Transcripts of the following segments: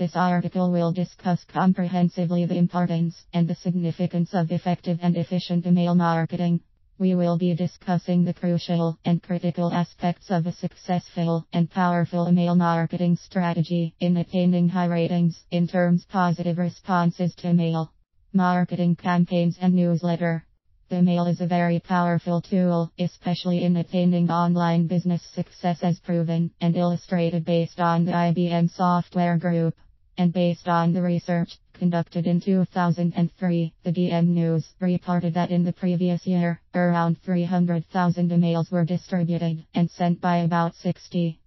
This article will discuss comprehensively the importance and the significance of effective and efficient email marketing. We will be discussing the crucial and critical aspects of a successful and powerful email marketing strategy in attaining high ratings in terms positive responses to email marketing campaigns and newsletter. The mail is a very powerful tool, especially in attaining online business success, as proven and illustrated based on the IBM Software Group. And based on the research conducted in 2003, the DM News reported that in the previous year, around 300,000 emails were distributed and sent by about 60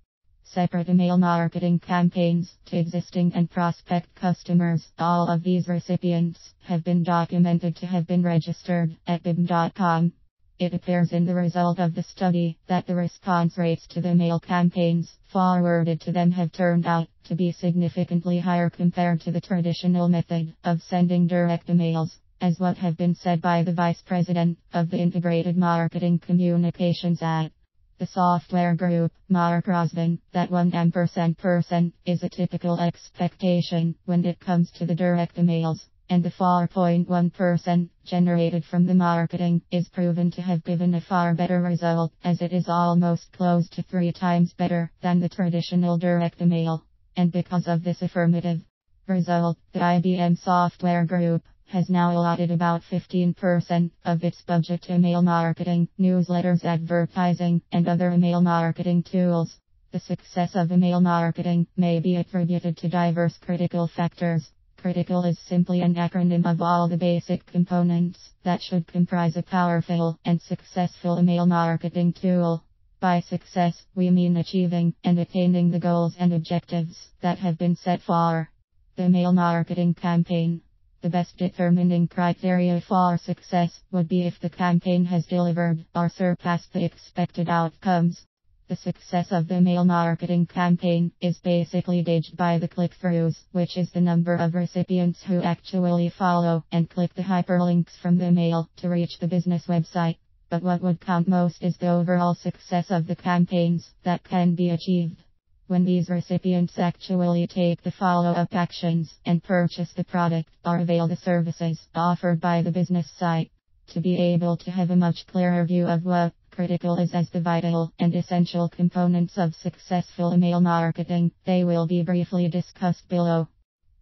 separate email marketing campaigns to existing and prospect customers. All of these recipients have been documented to have been registered at bim.com. It appears in the result of the study that the response rates to the mail campaigns forwarded to them have turned out to be significantly higher compared to the traditional method of sending direct emails, as what have been said by the Vice President of the Integrated Marketing Communications at the Software Group, Mark Rosban, that 1% is a typical expectation when it comes to the direct emails, and the 4.1% generated from the marketing is proven to have given a far better result, as it is almost close to 3 times better than the traditional direct email. And because of this affirmative result, the IBM Software Group has now allotted about 15% of its budget to email marketing, newsletters, advertising, and other email marketing tools. The success of email marketing may be attributed to diverse critical factors. Critical is simply an acronym of all the basic components that should comprise a powerful and successful email marketing tool. By success, we mean achieving and attaining the goals and objectives that have been set for the email marketing campaign. The best determining criteria for success would be if the campaign has delivered or surpassed the expected outcomes. The success of the email marketing campaign is basically gauged by the click-throughs, which is the number of recipients who actually follow and click the hyperlinks from the email to reach the business website. But what would count most is the overall success of the campaigns that can be achieved when these recipients actually take the follow-up actions and purchase the product or avail the services offered by the business site. To be able to have a much clearer view of what critical is as the vital and essential components of successful email marketing, they will be briefly discussed below.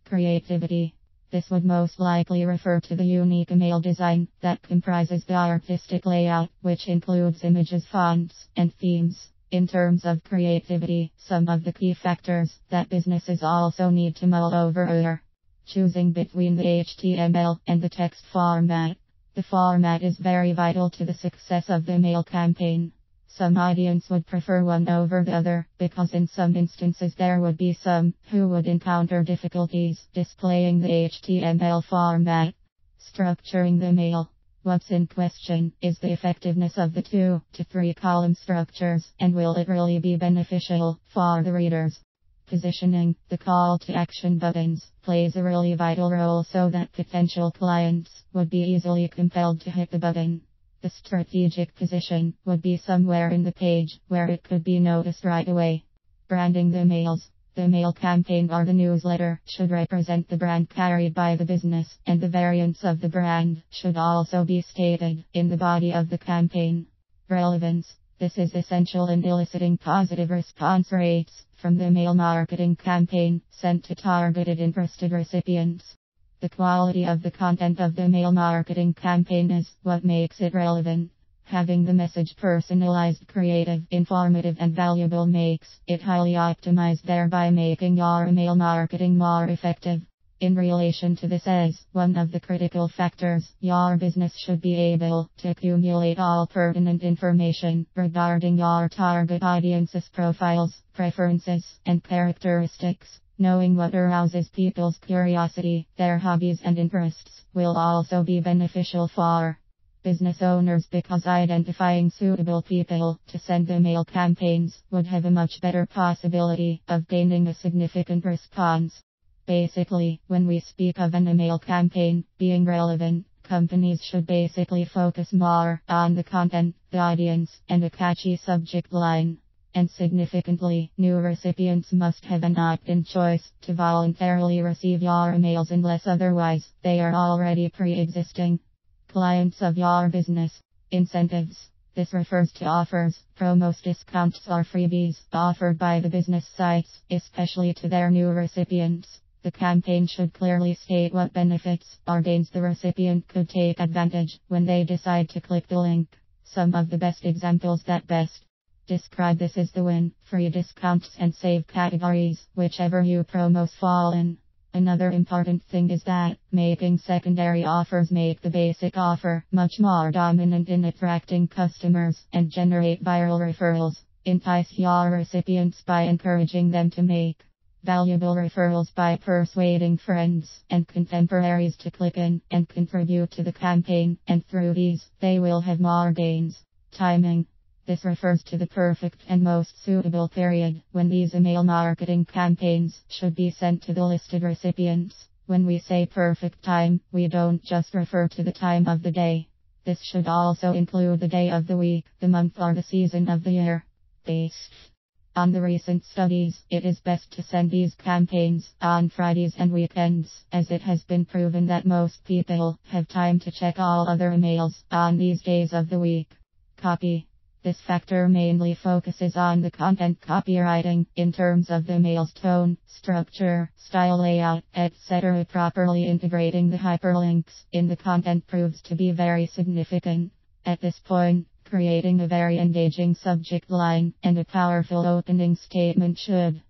Creativity. This would most likely refer to the unique email design that comprises the artistic layout, which includes images, fonts, and themes. In terms of creativity, some of the key factors that businesses also need to mull over are choosing between the HTML and the text format. The format is very vital to the success of the email campaign. Some audience would prefer one over the other, because in some instances there would be some who would encounter difficulties displaying the HTML format. Structuring the mail. What's in question is the effectiveness of the 2 to 3 column structures, and will it really be beneficial for the readers. Positioning. The call to action buttons plays a really vital role so that potential clients would be easily compelled to hit the button. The strategic position would be somewhere in the page where it could be noticed right away. Branding the mails. The mail campaign or the newsletter should represent the brand carried by the business, and the variants of the brand should also be stated in the body of the campaign. Relevance. This is essential in eliciting positive response rates from the mail marketing campaign sent to targeted interested recipients. The quality of the content of the mail marketing campaign is what makes it relevant. Having the message personalized, creative, informative, and valuable makes it highly optimized, thereby making your email marketing more effective. In relation to this, as one of the critical factors, your business should be able to accumulate all pertinent information regarding your target audience's profiles, preferences, and characteristics. Knowing what arouses people's curiosity, their hobbies and interests, will also be beneficial for business owners, because identifying suitable people to send email campaigns would have a much better possibility of gaining a significant response. Basically, when we speak of an email campaign being relevant, companies should basically focus more on the content, the audience, and a catchy subject line. And significantly, new recipients must have an opt-in choice to voluntarily receive your emails unless otherwise they are already pre-existing clients of your business. Incentives. This refers to offers, promos, discounts, or freebies offered by the business sites, especially to their new recipients. The campaign should clearly state what benefits or gains the recipient could take advantage when they decide to click the link. Some of the best examples that best describe this is the win, free discounts and save categories, whichever your promos fall in. Another important thing is that making secondary offers make the basic offer much more dominant in attracting customers and generate viral referrals. Entice your recipients by encouraging them to make valuable referrals by persuading friends and contemporaries to click in and contribute to the campaign, and through these, they will have more gains. Timing. This refers to the perfect and most suitable period when these email marketing campaigns should be sent to the listed recipients. When we say perfect time, we don't just refer to the time of the day. This should also include the day of the week, the month, or the season of the year. Based on the recent studies, it is best to send these campaigns on Fridays and weekends, as it has been proven that most people have time to check all other emails on these days of the week. Copy. This factor mainly focuses on the content copywriting in terms of the mail's tone, structure, style, layout, etc. Properly integrating the hyperlinks in the content proves to be very significant. At this point, creating a very engaging subject line and a powerful opening statement should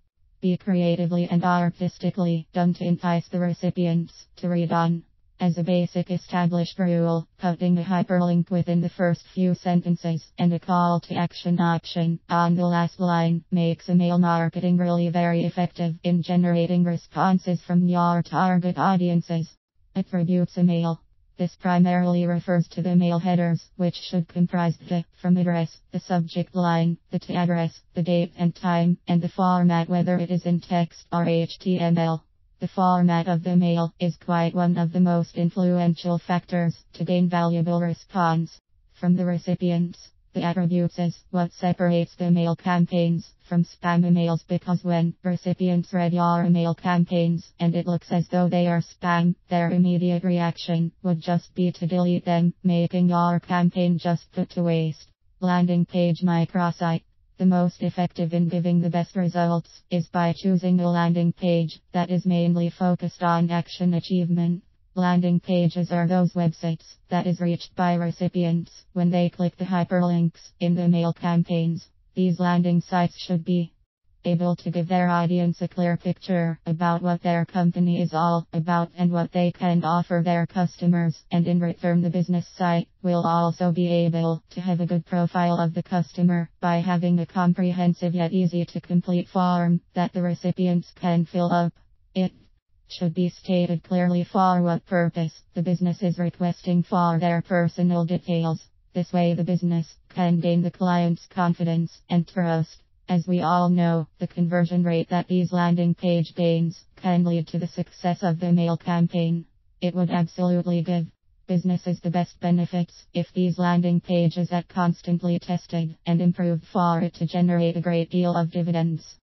be creatively and artistically done to entice the recipients to read on. As a basic established rule, putting a hyperlink within the first few sentences and a call to action option on the last line makes email marketing really very effective in generating responses from your target audiences. Attributes email. This primarily refers to the mail headers, which should comprise the from address, the subject line, the to address, the date and time, and the format, whether it is in text or HTML. The format of the mail is quite one of the most influential factors to gain valuable response from the recipients. The attributes is what separates the mail campaigns from spam emails, because when recipients read your email campaigns and it looks as though they are spam, their immediate reaction would just be to delete them, making your campaign just put to waste. Landing page microsite. The most effective in giving the best results is by choosing a landing page that is mainly focused on action achievement. Landing pages are those websites that is reached by recipients when they click the hyperlinks in the mail campaigns. These landing sites should be able to give their audience a clear picture about what their company is all about and what they can offer their customers, and in return the business site will also be able to have a good profile of the customer by having a comprehensive yet easy to complete form that the recipients can fill up. It should be stated clearly for what purpose the business is requesting for their personal details. This way the business can gain the client's confidence and trust. As we all know, the conversion rate that these landing page gains can lead to the success of the mail campaign. It would absolutely give businesses the best benefits if these landing pages are constantly tested and improved for it to generate a great deal of dividends.